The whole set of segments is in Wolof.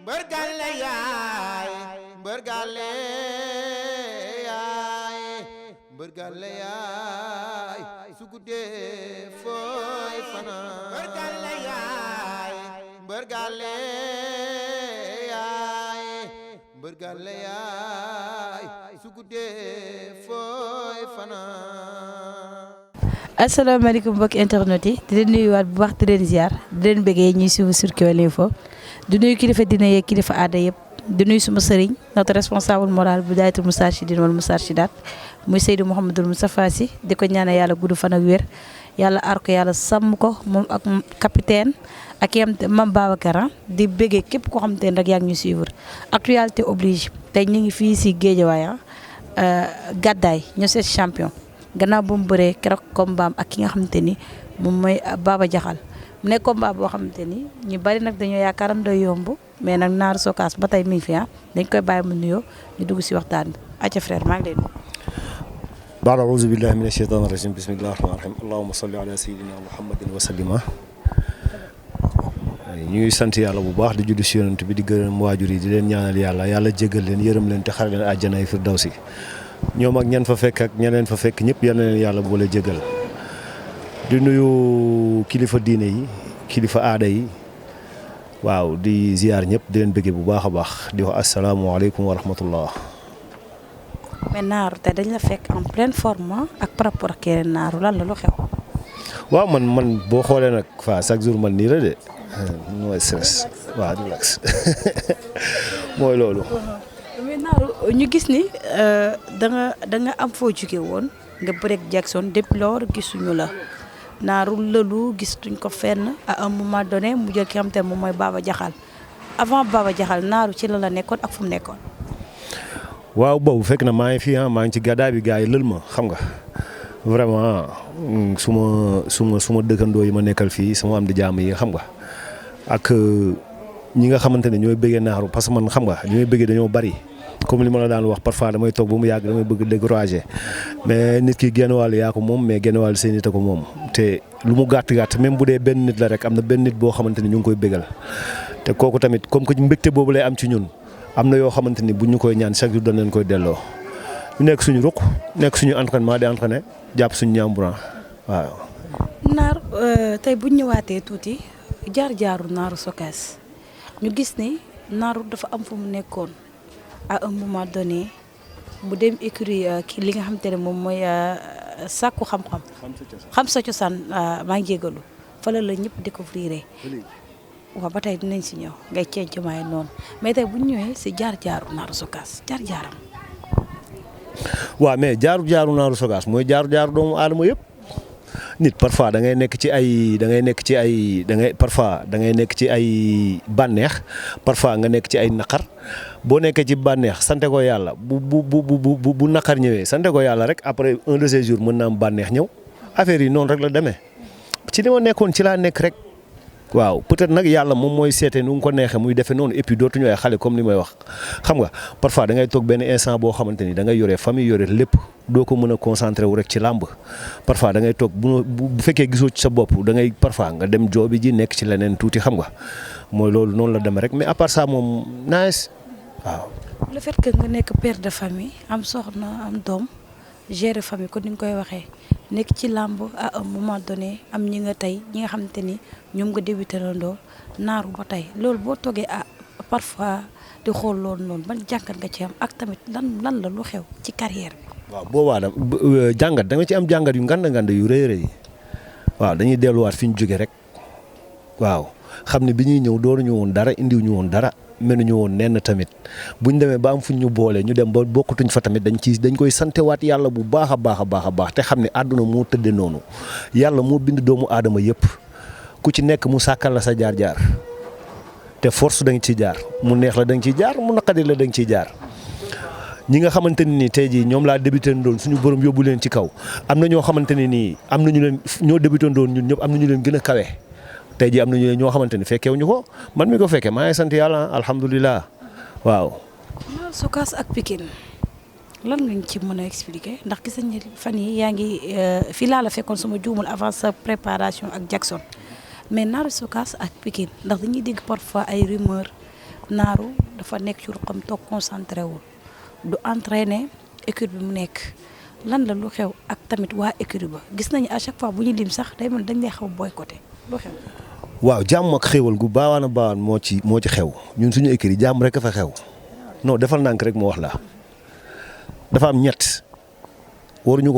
mbër gàlle yaay mbër gàlle yaay mbër gàlle yaay su guddee fooy fanaan mbër gàlle yaay mbër gàlle yaay mbër gàlle yaay su guddee fooy fanaan. asalaamaaleykum mbokki internet yi di leen nuyuwaat bu baax di leen ziar di leen bëggee ñuy suivre sur Kewel Info di nuyu kilifa dina yeeg kilifa aada yëpp di nuyu suma sëriñ notre responsable moral bu daayatul Moustarchidine wal Moustarchidaat muy Seydou Mouhamadul Moustapha Sy di ko ñaanal yàlla gudd fan ak wér yàlla aar ko yàlla sàmm ko moom ak capitaine ak yam Mame Babacar di bëggee képp koo xamante ne rek yaa ngi ñu suivre actualité oblige tey ñu ngi fii si Guédiawaye gàddaay ñoo seet champion gannaaw bu mu bëree keroog combat ak ki nga xamante ni moom mooy Baba Diakhal mu nekk combat boo xamante ni ñu bari nag dañoo yaakaaram day yomb mais nag Naaru Sokaas ba tey mi ngi fi dañ koy bàyyi mu nuyoo ñu dugg si waxtaan bi acca frère maa ngi lay nuyu. baada auzu billahi mina shaytaani rajim bismillahi rahmaani rahim allahumma salli ala sayyidina muhammadin wa sallima. ñu ngi sant yàlla bu baax di julli si yonent bi di gërëm waajur yi di leen ñaanal yàlla jégal leen yërëm leen te xare leen àjjana yi firdawsi ñoom ak ñan fa fekk ak ñeneen fa fekk ñëpp yal na leen yàlla boole jégal di nuyu kilifa diine yi kilifa aada yi waaw di ziar ñëpp di leen bëggee bu baax a baax di wax asalaamaaleykum wa rahmatullah. mais Naaru te dañ la fekk en pleine forme ak par rapport ak yeneen Naaru lan la lu xew. waaw man boo xoolee nag chaque jour man nii la de mooy stress waaw relax mooy loolu. mais Naaru ñu gis ni da nga am foo jóge woon nga bëreeg Jackson depuis lors gisuñu la Naaru lëlu gisuñ ko fenn à un moment donné mu jël ki xam te moom mooy Baba Diakhal avant Baba Diakhal Naaru ci la nekkoon ak fu mu nekkoon. waaw boobu fekk na maa ngi fii maa ngi ci gàddaay bi gars yi lël ma xam nga vraiment suma dëkkandoo yi ma nekkal fii sama am di jàmm yi xam nga ak ñi nga xamante ne ñooy bëggee Naaru parce que man xam nga ñooy bëggee dañoo bari. comme li ma la daan wax parfois damay toog ba mu yàgg damay bëgg décourager mais nit ki genn wàll yaa ko moom mais genn wàll seen nit a ko moom te lu mu gàtt même bu dee benn nit la rek am na benn nit boo xamante ni ñu ngi koy bégal te kooku tamit comme que mbégte boobu lay am ci ñun am na yoo xamante ni bu ñu koy ñaan chaque jour dañ leen koy delloo ñu nekk suñu ruq nekk suñu entraînement di entraîné jàpp suñu ñaamburan waaw. Naar tey bu ñu ñëwaatee tuuti jaar-jaaru Naaru Sokaas ñu gis ni Naaru dafa am fu mu nekkoon. à un moment donné mu dem écurie ki li nga xamante ne moom mooy sàkku xam-xam. xam sa cosaan maa ngi jégalu fa la ñëpp découvrir waaw ba tey dinañ si ñëw ngay ceeñ maay noonu mais tey bu ñu ñëwee si jaar-jaaru Naaru Sokaas jaar-jaaram. waaw mais jaaru Naaru Sokaas mooy jaaru doomu aadama yëpp nit parfois da ngay nekk ci ay bànneex parfois nga nekk ci ay naqar. boo nekkee ci bànneex sante ko yàlla bu naqar ñëwee sante ko yàlla rek après un de ces jours mën naa am bànneex ñëw affaire yi noonu rek la demee ci li ma nekkoon ci laa nekk rek waaw peut-être nag yàlla moom mooy seete nu nga ko neexee muy defee noonu et puis dootuñu ay xale comme ni may wax xam nga parfois da ngay toog benn instant boo xamante ni da ngay yore famille yore lépp doo ko mën a concentré wu rek ci làmb parfois da ngay toog bu fekkee gisoo ci sa bopp da ngay parfois nga dem joobi ji nekk ci leneen tuuti xam nga mooy loolu noonu la demee rek mais à part ça moom nice waaw. le fait que nga nekk père de famille am soxna am doom gérer famille kon ni nga koy waxee nekk ci làmb à un moment donné am ñi nga xamante ni ñoom nga débuté landoo Naaru ba tey loolu boo toogee parfois di xool loolu noonu ban jàngat nga ci am ak tamit lan la lu xew ci carrière bi. waaw boobaa da jàngat da nga ci am jàngat yu ngand yu rëy waaw dañuy delluwaat fi ñu jóge rek waaw xam ne bi ñuy ñëw doonuñu woon dara indiwuñu woon dara. menuñu woon nenn tamit buñ demee ba am fuñ ñu boole ñu dem ba bokkatuñ fa tamit dañ koy santewaat yàlla bu baax a baax te xam ne àdduna moo tëddee noonu yàlla moo bind doomu aadama yëpp ku ci nekk mu sàkkal la sa jaar-jaar te force da nga ciy jaar mu neex la da nga ciy jaar mu naqadi la da nga ciy jaar ñi nga xamante ne nii tey jii ñoom laa débuté doon suñu borom yóbbu leen ci kaw am na ñoo xamante ne nii am na ñu leen ñoo débuté doon ñun ñëpp am na ñu leen gën a kawe. tey jii am na ñoo xamante ni fekkewuñu ko man mi ko fekkee maa ngi sant yàlla alhamdulilah waaw. Naaru Sokaas ak Pikine lan nga ci mën a expliquer ndax gis nañu fan yi yaa ngi fii laa la fekkoon sama juumul avant sa préparation ak Jackson mais Naaru Sokaas ak Pikine ndax dañuy dégg parfois ay rumeur Naaru dafa nekk ci ruqam toog concentré wul du entraîner équipe bi mu nekk lan la lu xew ak tamit waa équipe ba gis nañu à chaque fois bu ñu lim sax day mel dañ lay xaw boycotté lu xew. waaw jàmm ak xéwal gu baawaan a baawaan moo ci xew ñun suñu équipe yi jàmm rek a fa xew non defal nànk rek moo wax la dafa am ñett waruñu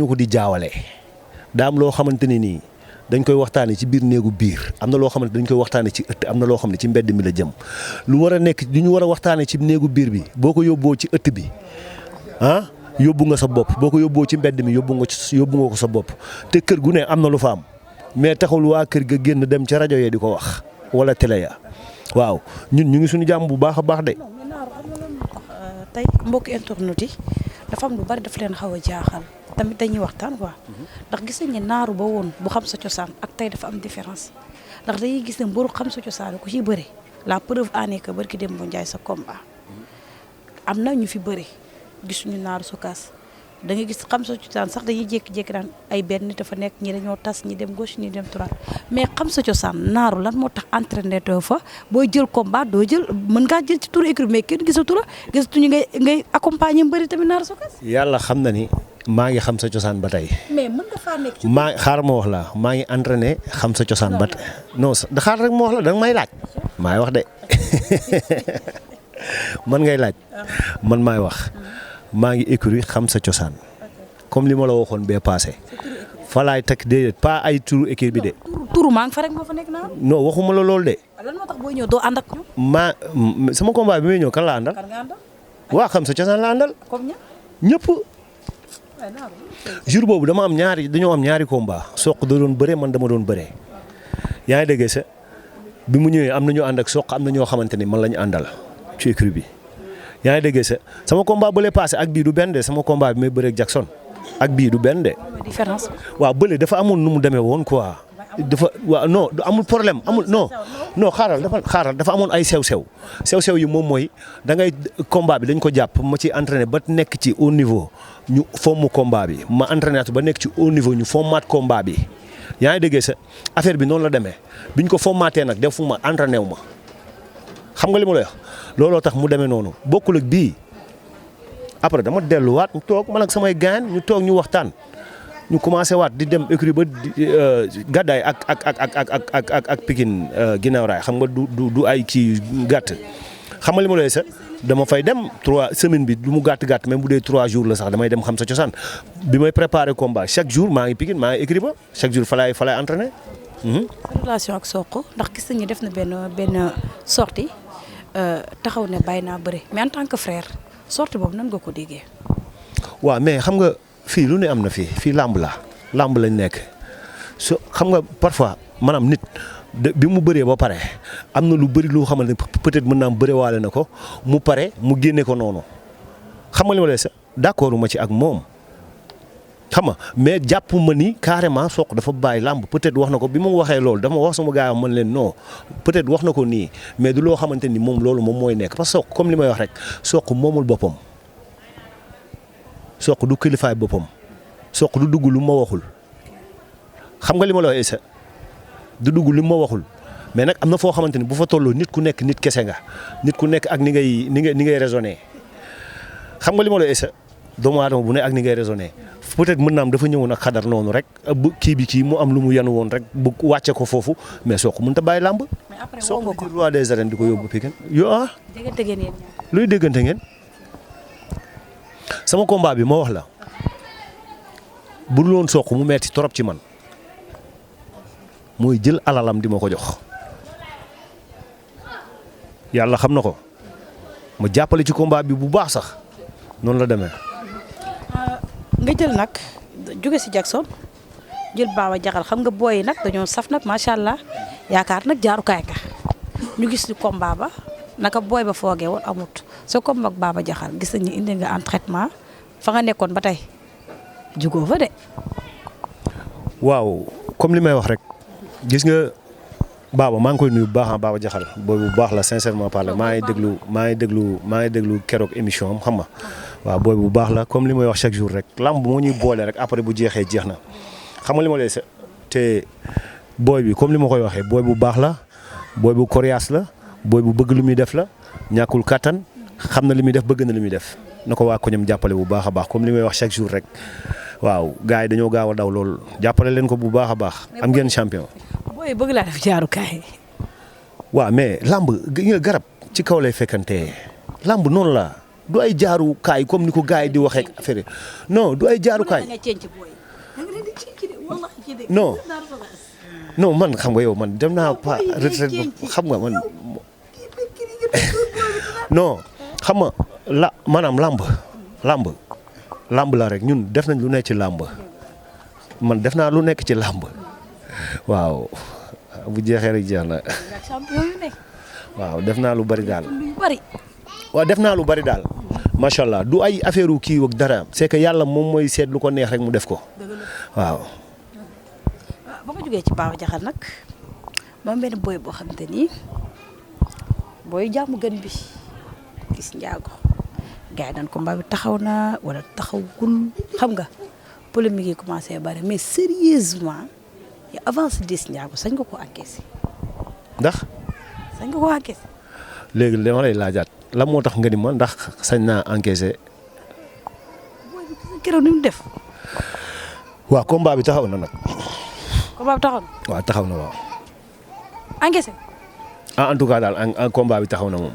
ko di jaawale daa am loo xamante ne nii dañ koy waxtaanee ci biir néegu biir am na loo xamante dañ koy waxtaanee ci ëtt am na loo xam ne ci mbedd mi la jëm lu war a nekk lu ñu war a waxtaanee ci néegu biir bi boo ko yóbboo ci ëtt bi ah yóbbu nga sa bopp boo ko yóbboo ci mbedd mi yóbbu nga ko sa bopp te kër gu ne am na lu fa am mais taxul waa kër ga génn dem ca rajo yee di ko wax wala télé ya waaw ñun ñu ngi suñu jàmm bu baax a baax de. tey mbokki internet yi dafa am lu bari daf leen xaw a jaaxal tamit dañuy waxtaan quoi ndax gis nañ ne naaru ba woon bu xam sa cosaan ak tey dafa am différence ndax dañuy gis ne mbëru xam sa cosaan ku ci bëri la preuve en est que barki dem bu njaay sa combat am na ñu fi bëri gisuñu naaru Sokaas da nga gis xam sa cosaan sax dañuy jékki-jékki daan ay benn nit dafa nekk ñi dañoo tas ñi dem gauche ñi dem droite mais xam sa cosaan naaru lan moo tax entraîné too fa booy jël combat doo jël mën ngaa jël ci turu équipe mais kenn gisatu la gisatuñu ngay accompagner mbëri tamit naaru Sokaas. yàlla xam na ni maa ngi xam sa cosaan ba tey. mais mën nga faa nekk ci xaar ma wax la maa ngi entraîné xam sa cosaan ba tey non da xaar rek ma wax la danga may laaj maay wax de man ngay laaj man maay wax. maa ngi écurie xam sa cosaan comme li ma la waxoon bee passé fa laay teg déedéet pas ay turu écurie bi de. turu maa ngi fa rek moo fa nekk naa. non waxuma la loolu de. lan moo tax booy ñëw doo ànd ak ñoom. sama combat bi may ñëw kan la àndal. waa xam sa cosaan la àndal. comme ñëpp. jour boobu dañoo am ñaari combat Sokh da doon bëree man dama doon bëree yaa ngi dégg sa bi mu ñëwee am na ñu ànd ak Sokh am na ñoo xamante ni man la ñu àndal ci écurie bi. yaa ngi déggee sa sama combat bële passé ak bii du benn de sama combat bi may bëre ak Jackson ak bii du benn de. différence. waaw bële dafa amoon nu mu demee woon quoi dafa waaw non amul problème amul non xaaral dafa amoon ay sew-sew yi moom mooy da ngay combat bi dañ ko jàpp ma ci entraîné ba nekk ci haut niveau ñu fomm combat bi ma entraîné ba nekk ci haut niveau ñu fommaat combat bi yaa ngi déggee sa affaire bi noonu la demee biñ ko fommaatee nag defuma entraîné wu ma xam nga li ma lay wax looloo tax mu demee noonu bokkul ak bii après dama delluwaat ñu toog man ak samay gaan ñu toog ñu waxtaan ñu commencé waat di dem écurie ba gàddaay ak Pikine ginnaaw raay xam nga du ay kii gàtt xam nga li ma lay sax dama fay dem 3 semaines bi du mu gàtt même bu dee 3 jours la sax damay dem xam sa cosaan bi may préparer combat chaque jour maa ngi Pikine maa ngi écurie ba chaque jour fa laay entraîné. sa relation ak Sokh ndax gis nañu def na benn sortie taxaw ne bàyyi naa bëri mais en tant que frère sortie boobu nan nga ko déggee. waaw mais xam nga fii lu ne am na fii làmb lañ nekk so xam nga parfois maanaam nit bi mu bëree ba pare am na lu bëri loo xamante ne peut-être mën naa am bëriwaale na ko mu pare mu génne ko noonu xam nga li ma lay sax d'accord ma ci ak moom. xam nga mais jàpp ma ni carrément Sokh dafa bàyyi làmb peut-être wax na ko bi mu waxee loolu dama wax sama gars yi man leen non peut-être wax na ko nii mais du loo xamante ni moom loolu moom mooy nekk parce que Sokh comme li may wax rek Sokh moomul boppam Sokh du kilifaay boppam Sokh du dugg lu ma waxul xam nga li ma la wax du dugg lu ma waxul mais nag am na foo xamante ni bu fa tolloo nit ku nekk nit kese nga nit ku nekk ak ni ngay raisonner xam nga li ma la wax doomu aadama bu ne ak ni ngay raisonner peut-être mën naa am dafa ñëwoon ak xadar noonu rek bu kii mu am lu mu yanu woon rek bu wàcce ko foofu mais Sokh mënut a bàyyi làmb. mais après woo nga ko Sokh roi des arènes di ko yóbbu Pikine déggante ngeen yéen ñaar. luy déggante ngeen sama combat bi ma wax la bu dul woon Sokh mu metti trop ci man mooy jël alalam di ma ko jox yàlla xam na ko ma jàppale ci combat bi bu baax sax noonu la demee. nga jël nag jóge si Jackson jël Baba Jaxal xam nga booy yi nag dañoo saf nag macha allah yaakaar nag jaarukaay ka ñu gis ni combat ba naka booy ba foogee woon amut sa combat ak Baba Jaxal gis nañu indi nga entraînement fa nga nekkoon ba tey jugoo fa de. waaw comme li may wax rek gis nga Baba maa ngi koy nuyu bu baax Baba Jaxal booy bu baax la sincèrement parler maa ngi déglu keroog émission am xam nga waaw booy bu baax la comme li may wax chaque jour rek lamb moo ñuy boole rek après bu jeexee jeex na xam nga li ma lay te booy bi comme li ma koy waxee booy bu baax la booy bu coriace la booy bu bëgg lu muy def la ñàkkul kattan xam na li muy def bëgg na li muy def na ko waa koñam jàppale bu baax a baax comme li may wax chaque jour rek waaw gars yi dañoo gaaw a daw lool jàppale leen ko bu baax a baax am ngeen champion. booy bëgg laa def jaarukaay. waaw mais lamb nga garab ci kaw lay fekkantee lamb noonu la du ay jaarukaay comme ni ko gars yi di waxee affaire non du ay jaarukaay. non non man xam nga yow man dem naa pas retraite xam nga man non xam nga maanaam làmb la rek ñun def nañ lu nekk ci làmb man def naa lu nekk ci làmb waaw bu jeexee rek jeex na waaw def naa lu bari daal waaw def naa lu bari daal macha allah du ay affaire u kii ak dara c'est que yàlla moom mooy seet lu ko neex rek mu def ko waaw. ba nga jógee ci Baba Diakhal nag moom benn booy boo xamante ni booy jàmm gën bi gis njaago gars yi naan combat bi taxaw na wala taxawul xam nga polémique yi commencé bari mais sérieusement ya avance gis njaago sañ nga ko encaissé. ndax. sañ nga ko encaissé. léegi dama lay laajaat lan moo tax nga ni ma ndax sañ naa encaissé. booy bi keroog ni mu def. waaw combat bi taxaw na nag. combat bi taxaw na. waaw taxaw na waaw. encaissé. en tout cas daal en combat bi taxaw na moom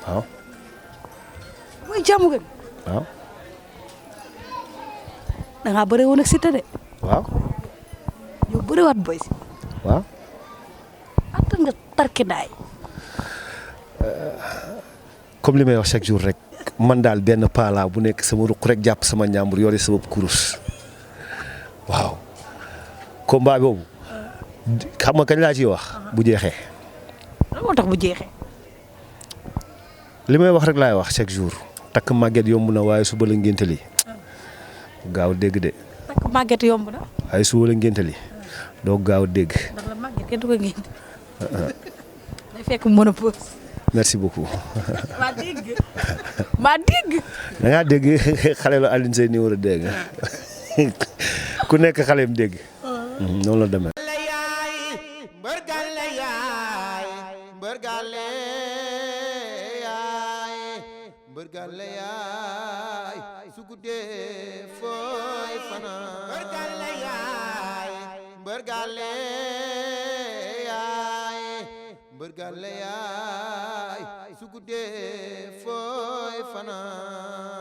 waaw. booy jàmm gën. waaw. da ngaa bëre woon ak Siteu de. waaw. yow bëriwaat booy si. waaw. attan nga tarki daay. comme li may wax chaque jour rek man daal benn pala bu nekk sama ruq rek jàpp sama ñaambur yore sama kurus waaw. combat boobu xam nga kañ laa ciy wax bu jeexee. lan moo tax bu jeexee. li may wax rek laay wax chaque jour takk màgget yomb na waaye suba la ngénte li gaaw dégg de. takk màgget yomb na. waaye suba la ngénte li doo gaaw dégg. ndax la màgget kenn du ko ngénte. day fekk monopause. merci beaucoup. maa dégg. maa dégg. da ngaa dégg xale la Alioune Seye numéro dégg ku nekk xaleem dégg. noonu la demee. mbërgale yaay su guddee fooy fanaan mbërgale yaay mbërgale yaay mbërgale yaay su guddee fooy fanaan